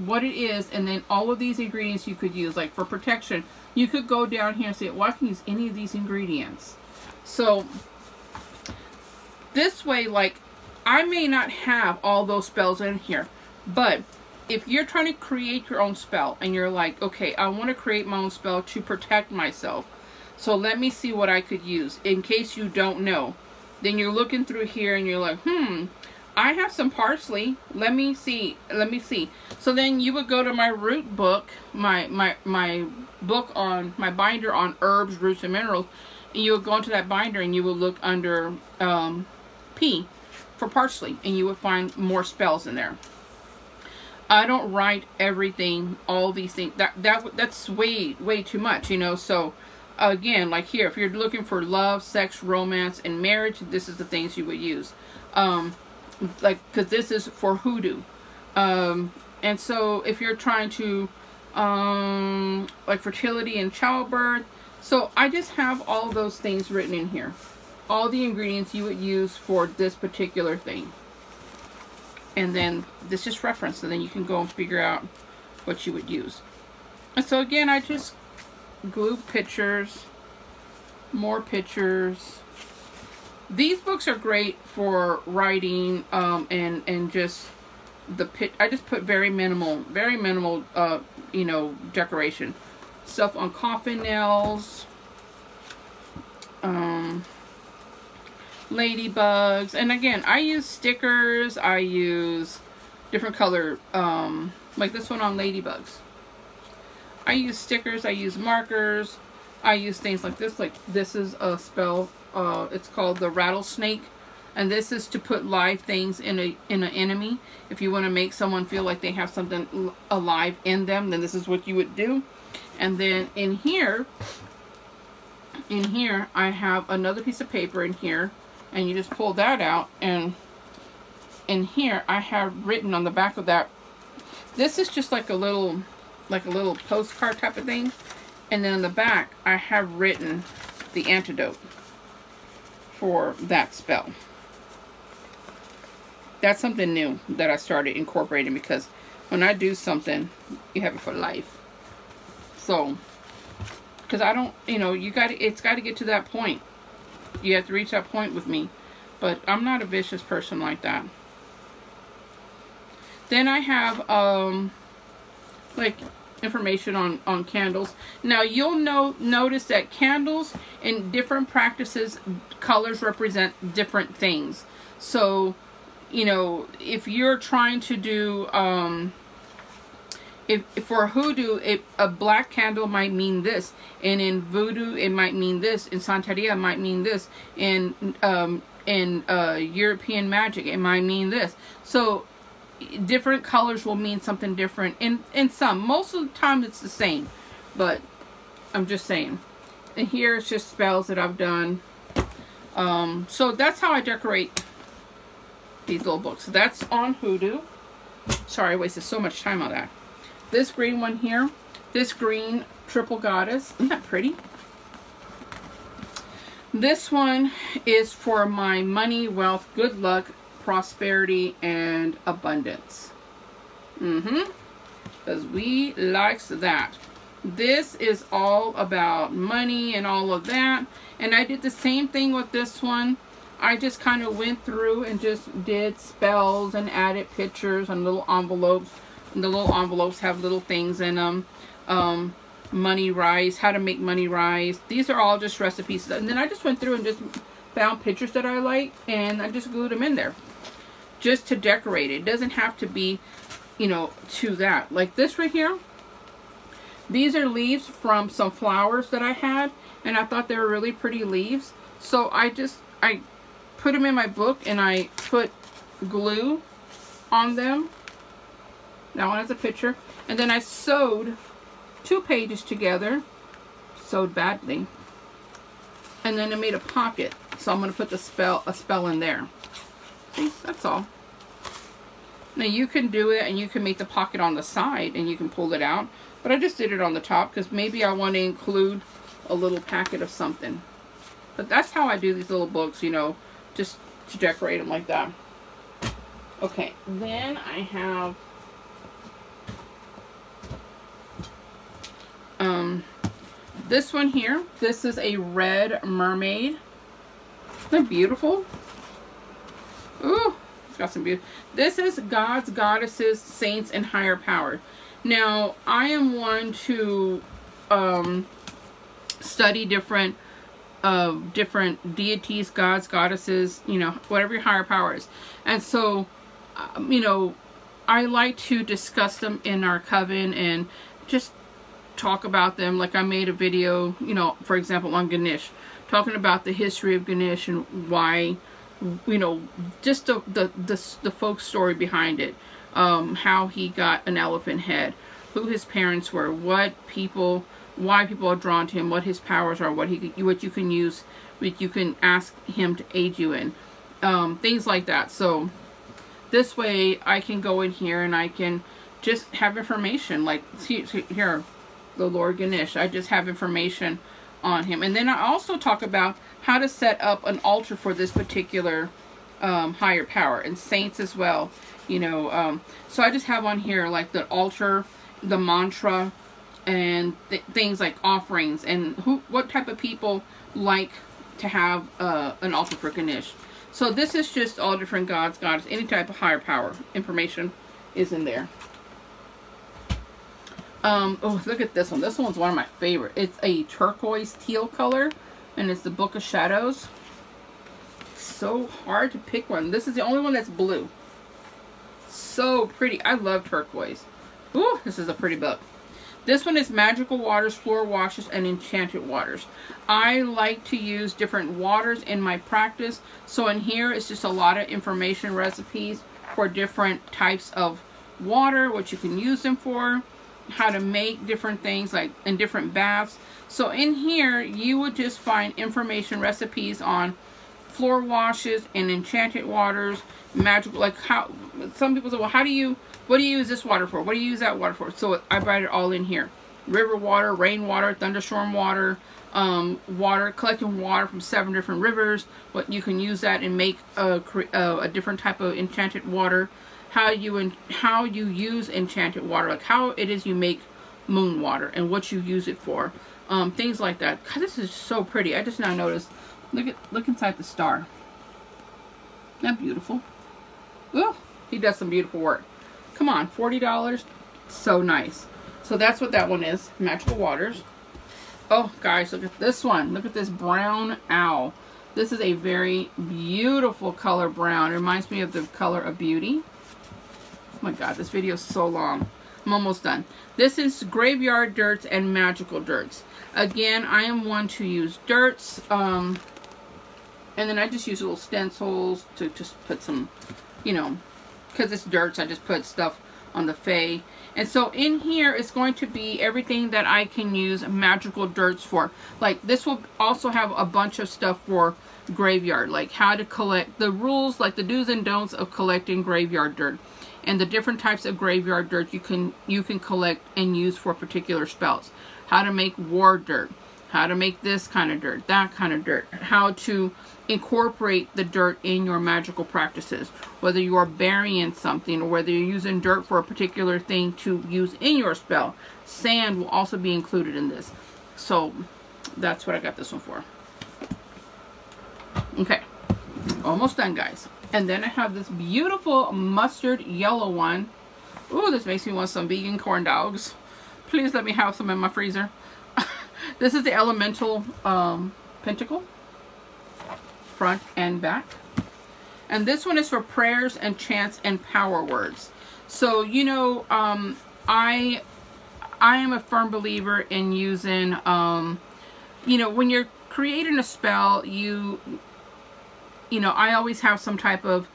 Speaker 1: what it is, and then all of these ingredients you could use. Like for protection, you could go down here and say, well, I can use any of these ingredients. So this way, like I may not have all those spells in here, but if you're trying to create your own spell and you're like, okay, I want to create my own spell to protect myself, so let me see what I could use in case you don't know, then you're looking through here and you're like, I have some parsley, let me see. So then you would go to my root book, my book on my binder on herbs, roots, and minerals, and you would go into that binder and you would look under P for parsley, and you would find more spells in there. I don't write everything, all these things. That's way too much, you know. So again, like here, if you're looking for love, sex, romance, and marriage, this is the things you would use. Like, because this is for hoodoo. And so if you're trying to like fertility and childbirth, so I just have all those things written in here. All the ingredients you would use for this particular thing. And then this is reference, so then you can go and figure out what you would use. And so again, I just glue pictures, more pictures. These books are great for writing and just the I just put very minimal you know, decoration. Stuff on coffin nails. Ladybugs, and again, I use stickers, I use different color, like this one on Ladybugs. I use stickers, I use markers, I use things like this is a spell, it's called the rattlesnake, and this is to put live things in an enemy. If you want to make someone feel like they have something alive in them, then this is what you would do. And then in here I have another piece of paper in here, and you just pull that out, and in here I have written on the back of that, this is just like a little postcard type of thing, and then in the back I have written the antidote for that spell. That's something new that I started incorporating, because when I do something, you have it for life. So because I don't, you know, it's got to get to that point. You have to reach that point with me. But I'm not a vicious person like that. Then I have, like, information on candles. Now, you'll notice that candles in different practices, colors represent different things. So, you know, if you're trying to do, if for hoodoo, a black candle might mean this, and in voodoo it might mean this, in Santeria it might mean this, in European magic it might mean this. So different colors will mean something different in some. Most of the time it's the same, but I'm just saying. And here it's just spells that I've done. So that's how I decorate these little books. So that's on hoodoo. Sorry, I wasted so much time on that. This green one here, this green triple goddess, isn't that pretty? This one is for my money, wealth, good luck, prosperity, and abundance. Because we likes that. This is all about money and all of that. And I did the same thing with this one. I just kind of went through and just did spells and added pictures and little envelopes. And the little envelopes have little things in them. Money rise, how to make money rise. These are all just recipes. And then I just went through and just found pictures that I like, and I just glued them in there. Just to decorate it. It doesn't have to be, you know, to that. Like this right here. These are leaves from some flowers that I had, and I thought they were really pretty leaves. So I put them in my book, and I put glue on them. That one has a picture. And then I sewed 2 pages together. Sewed badly. And then I made a pocket. So I'm going to put a spell in there. See, that's all. Now you can do it, and you can make the pocket on the side, and you can pull it out. But I just did it on the top because maybe I want to include a little packet of something. But that's how I do these little books, you know, just to decorate them like that. Okay, then I have this one here. This is a red mermaid. Isn't that beautiful? Ooh, It's got some beauty. This is gods, goddesses, saints, and higher power. Now, I am one to study different deities, gods, goddesses, you know, whatever your higher power is. And so, you know, I like to discuss them in our coven and just talk about them. Like I made a video, you know, for example, on Ganesh, talking about the history of Ganesh and why, you know, just the folk story behind it. How he got an elephant head, who his parents were, why people are drawn to him, what his powers are, what you can use, what you can ask him to aid you in, things like that. So this way I can go in here and I can just have information, like see here, the Lord Ganesh. I just have information on him. And then I also talk about how to set up an altar for this particular higher power, and saints as well, you know. So I just have on here like the altar, the mantra, and things like offerings, and what type of people like to have an altar for Ganesh. So this is just all different gods, goddess, any type of higher power information is in there. Oh, look at this one. This one's one of my favorite. It's a turquoise teal color, and it's the Book of Shadows. So hard to pick one. This is the only one that's blue. So pretty. I love turquoise. Ooh, this is a pretty book. This one is Magical Waters, Floor Washes, and Enchanted Waters. I like to use different waters in my practice. So in here, it's just a lot of information, recipes for different types of water, what you can use them for, how to make different things, like in different baths. So in here, you would just find information, recipes on floor washes and enchanted waters, magical, like how some people say, well, what do you use this water for? What do you use that water for? So I write it all in here. River water, rainwater, thunderstorm water, collecting water from 7 different rivers. What you can use that and make a different type of enchanted water. How you use enchanted water, like how it is you make moon water and what you use it for. Things like that. God, this is so pretty. I just now noticed. Look inside the star. Isn't that beautiful? Oh, he does some beautiful work. Come on, $40. So nice. So that's what that one is. Magical Waters. Oh, guys, look at this one. Look at this brown owl. This is a very beautiful color brown. It reminds me of the color of beauty. Oh my God, this video is so long. I'm almost done. This is Graveyard Dirts and Magical Dirts. Again, I am one to use dirts. And then I just use little stencils to just put some, you know, because it's dirts, I just put stuff on the Fae. And so in here it's going to be everything that I can use magical dirts for. Like this will also have a bunch of stuff for graveyard, like how to collect the rules, like the do's and don'ts of collecting graveyard dirt, and the different types of graveyard dirt you can collect and use for particular spells. How to make war dirt, how to make this kind of dirt, that kind of dirt, how to incorporate the dirt in your magical practices, whether you are burying something or whether you're using dirt for a particular thing to use in your spell. Sand will also be included in this. So that's what I got this one for. Okay, almost done, guys. And then I have this beautiful mustard yellow one. Ooh, this makes me want some vegan corn dogs. Please let me have some in my freezer. This is the Elemental Pentacle, front and back. And this one is for prayers and chants and power words. So, you know, I am a firm believer in using, you know, when you're creating a spell, you know, I always have some type of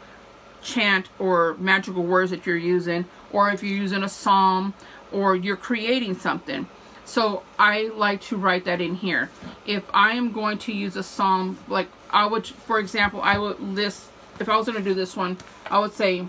Speaker 1: chant or magical words that you're using, or if you're using a psalm or you're creating something. So I like to write that in here. If I am going to use a psalm, like I would, for example, I would list, if I was going to do this one, I would say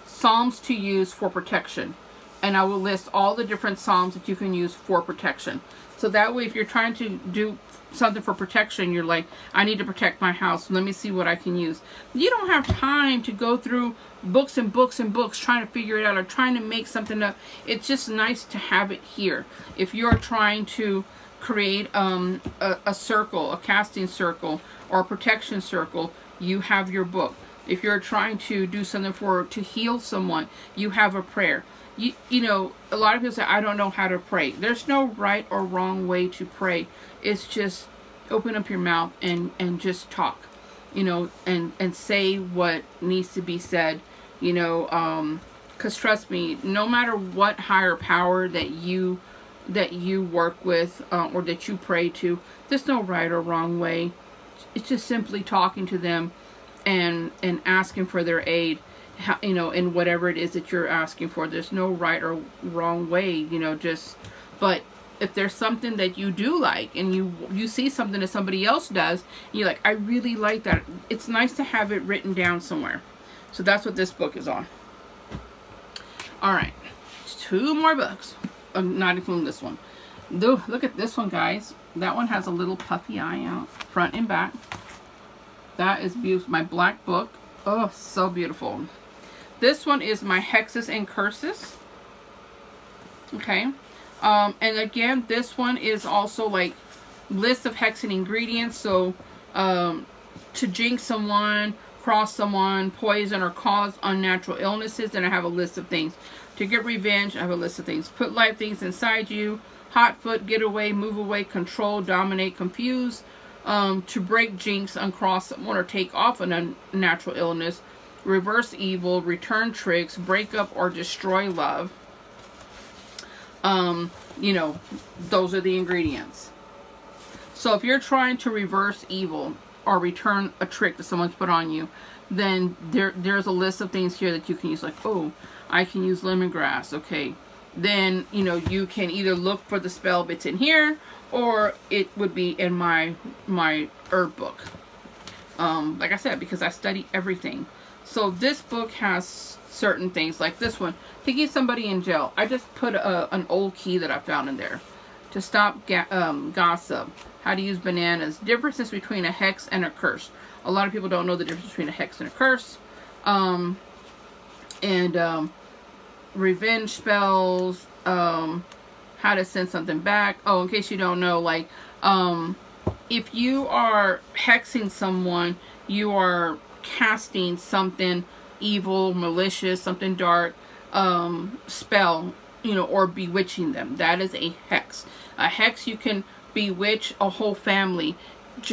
Speaker 1: psalms to use for protection. And I will list all the different psalms that you can use for protection. So that way, if you're trying to do something for protection, you're like, I need to protect my house. Let me see what I can use. You don't have time to go through books and books and books trying to figure it out or trying to make something up. It's just nice to have it here. If you're trying to create a circle, a casting circle, or a protection circle, you have your book. If you're trying to do something to heal someone, you have a prayer. You know, a lot of people say, I don't know how to pray. There's no right or wrong way to pray. It's just open up your mouth and just talk, you know, and say what needs to be said, you know, because trust me, no matter what higher power that you work with or that you pray to, there's no right or wrong way. It's just simply talking to them and asking for their aid, you know, in whatever it is that you're asking for. There's no right or wrong way, you know, but if there's something that you do like and you see something that somebody else does, and you're like, I really like that. It's nice to have it written down somewhere. So that's what this book is on. All right, 2 more books. Not including this one. Look at this one, guys. That one has a little puffy eye out, front and back. That is beautiful. My black book. Oh, so beautiful. This one is my Hexes and Curses. Okay. And again, this one is also like list of hexing ingredients. So to jinx someone, cross someone, poison, or cause unnatural illnesses. Then I have a list of things. To get revenge, I have a list of things. Put live things inside you. Hot foot, get away, move away, control, dominate, confuse. To break, jinx, uncross someone, or take off an unnatural illness. Reverse evil, return tricks, break up or destroy love. You know, those are the ingredients. So if you're trying to reverse evil or return a trick that someone's put on you, then there's a list of things here that you can use. Like, oh, I can use lemongrass. Okay. Then, you know, you can either look for the spell bits in here, or it would be in my herb book. Like I said, because I study everything. So this book has certain things, like this one, to get somebody in jail. I just put an old key that I found in there. To stop gossip. How to use bananas. Differences between a hex and a curse. A lot of people don't know the difference between a hex and a curse. Revenge spells. How to send something back. Oh, in case you don't know, like, if you are hexing someone, you are casting something evil, malicious, something dark, spell, you know, or bewitching them. That is a hex. A hex, you can bewitch a whole family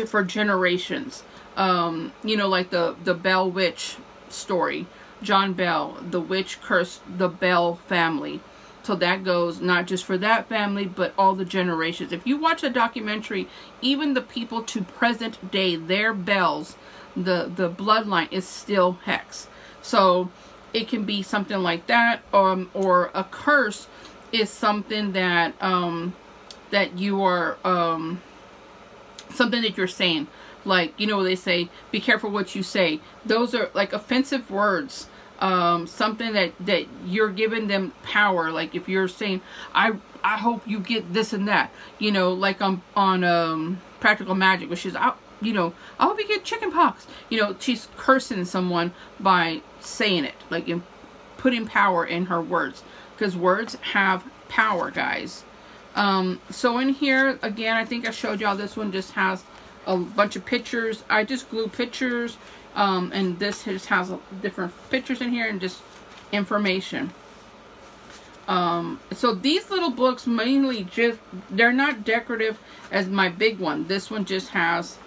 Speaker 1: for generations. You know, like the Bell Witch story. John Bell, the witch cursed the Bell family. So that goes not just for that family, but all the generations. If you watch a documentary, even the people to present day, their bells, the bloodline is still hex. So it can be something like that, or a curse is something that that you are something that you're saying. Like, you know, they say, be careful what you say. Those are like offensive words. Something that you're giving them power. Like if you're saying, I hope you get this and that, you know, like on Practical Magic, which is, you know, I hope you get chicken pox. You know, she's cursing someone by saying it, like putting power in her words, because words have power, guys. So in here, again, I think I showed y'all, this one just has a bunch of pictures. I just glue pictures, and this just has different pictures in here and just information. So these little books mainly just, they're not decorative as my big one. This one just has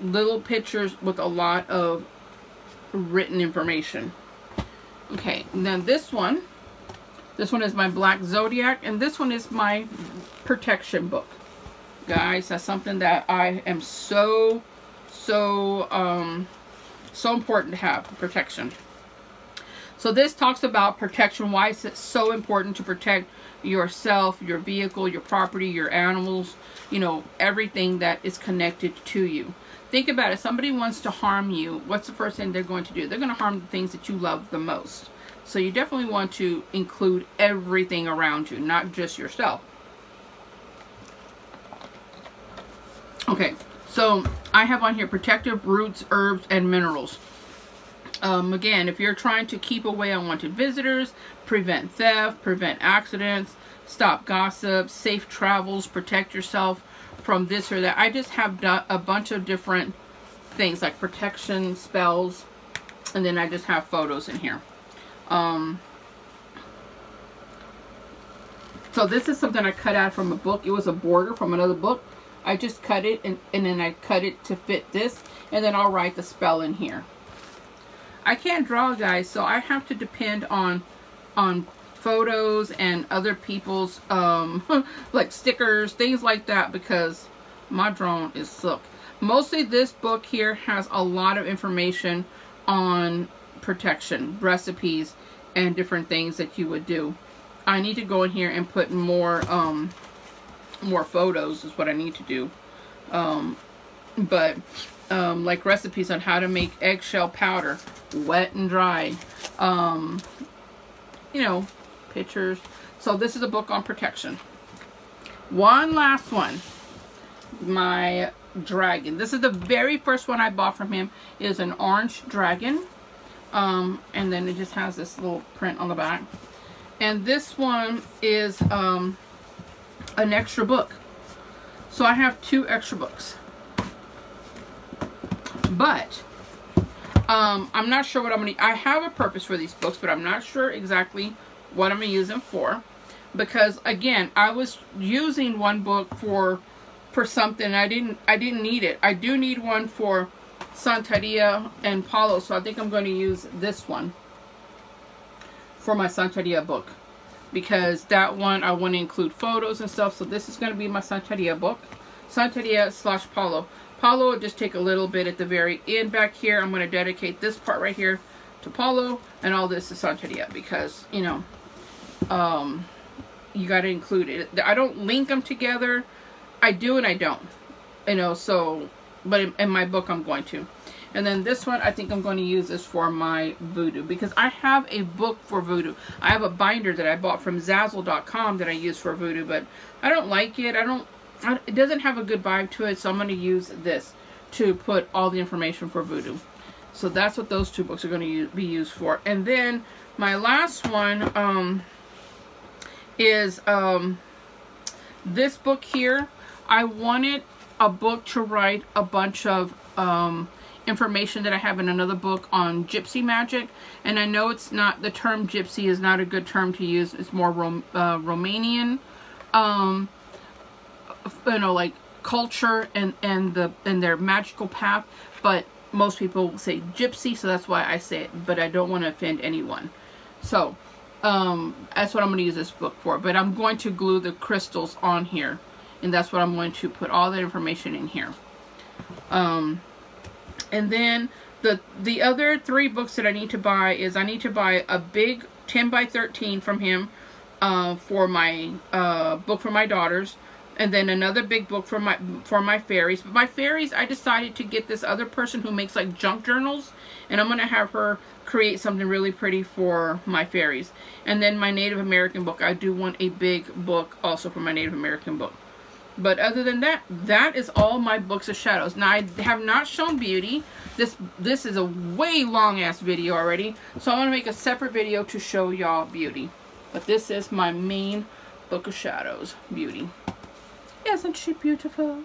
Speaker 1: little pictures with a lot of written information. Okay, and then this one is my Black Zodiac, and this one is my protection book. Guys, that's something that I am so important to have, protection. So this talks about protection. Why is it so important to protect yourself, your vehicle, your property, your animals, you know, everything that is connected to you. Think about it. If somebody wants to harm you, what's the first thing they're going to do? They're going to harm the things that you love the most. So you definitely want to include everything around you, not just yourself. Okay, so I have on here protective roots, herbs, and minerals. Again, if you're trying to keep away unwanted visitors, prevent theft, prevent accidents, stop gossip, safe travels, protect yourself from this or that. I just have a bunch of different things like protection spells, and then I just have photos in here. So this is something I cut out from a book. It was a border from another book. I just cut it, and then I cut it to fit this, and then I'll write the spell in here. I can't draw, guys, so I have to depend on photos and other people's like stickers, things like that, because my drawing is suck. Mostly this book here has a lot of information on protection, recipes, and different things that you would do. I need to go in here and put more more photos is what I need to do. Like recipes on how to make eggshell powder, wet and dry. You know, pictures. So this is a book on protection. One last one. My dragon. This is the very first one I bought from him. It is an orange dragon. And then it just has this little print on the back. And this one is an extra book. So I have 2 extra books. But I'm not sure what I'm going to... I have a purpose for these books, but I'm not sure exactly what I'm going to use them for. Because, again, I was using one book for something. I didn't need it. I do need one for Santeria and Paulo, so I think I'm going to use this one for my Santeria book, because that one I want to include photos and stuff. So this is going to be my Santeria book, Santeria / Paulo. Paulo will just take a little bit at the very end back here. I'm going to dedicate this part right here to Paulo, and all this is Santeria, because, you know, you got to include it. I don't link them together. I do and I don't, you know, so, but in my book I'm going to. And then this one, I think I'm going to use this for my Voodoo, because I have a book for Voodoo. I have a binder that I bought from Zazzle.com that I use for Voodoo, but I don't like it. It doesn't have a good vibe to it, so I'm going to use this to put all the information for Voodoo. So that's what those 2 books are going to be used for. And then my last one is this book here. I wanted a book to write a bunch of information that I have in another book on gypsy magic, and I know it's not, the term gypsy is not a good term to use. It's more Romanian, you know, like culture and their magical path, but most people say gypsy, so that's why I say it, but I don't want to offend anyone. So that's what I'm going to use this book for, but I'm going to glue the crystals on here, and that's what I'm going to put all that information in here. And then the other 3 books that I need to buy is, I need to buy a big 10 by 13 from him for my book for my daughters, and then another big book for my fairies. But my fairies, I decided to get this other person who makes like junk journals, and I'm going to have her create something really pretty for my fairies. And then my Native American book, I do want a big book also for my Native American book. But other than that, that is all my books of shadows. Now, I have not shown beauty. This is a way long ass video already, so I'm going to make a separate video to show y'all beauty. But this is my main book of shadows, beauty. Isn't she beautiful?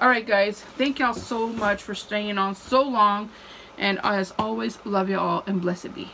Speaker 1: Alright guys, thank y'all so much for staying on so long, and as always, love y'all and blessed be.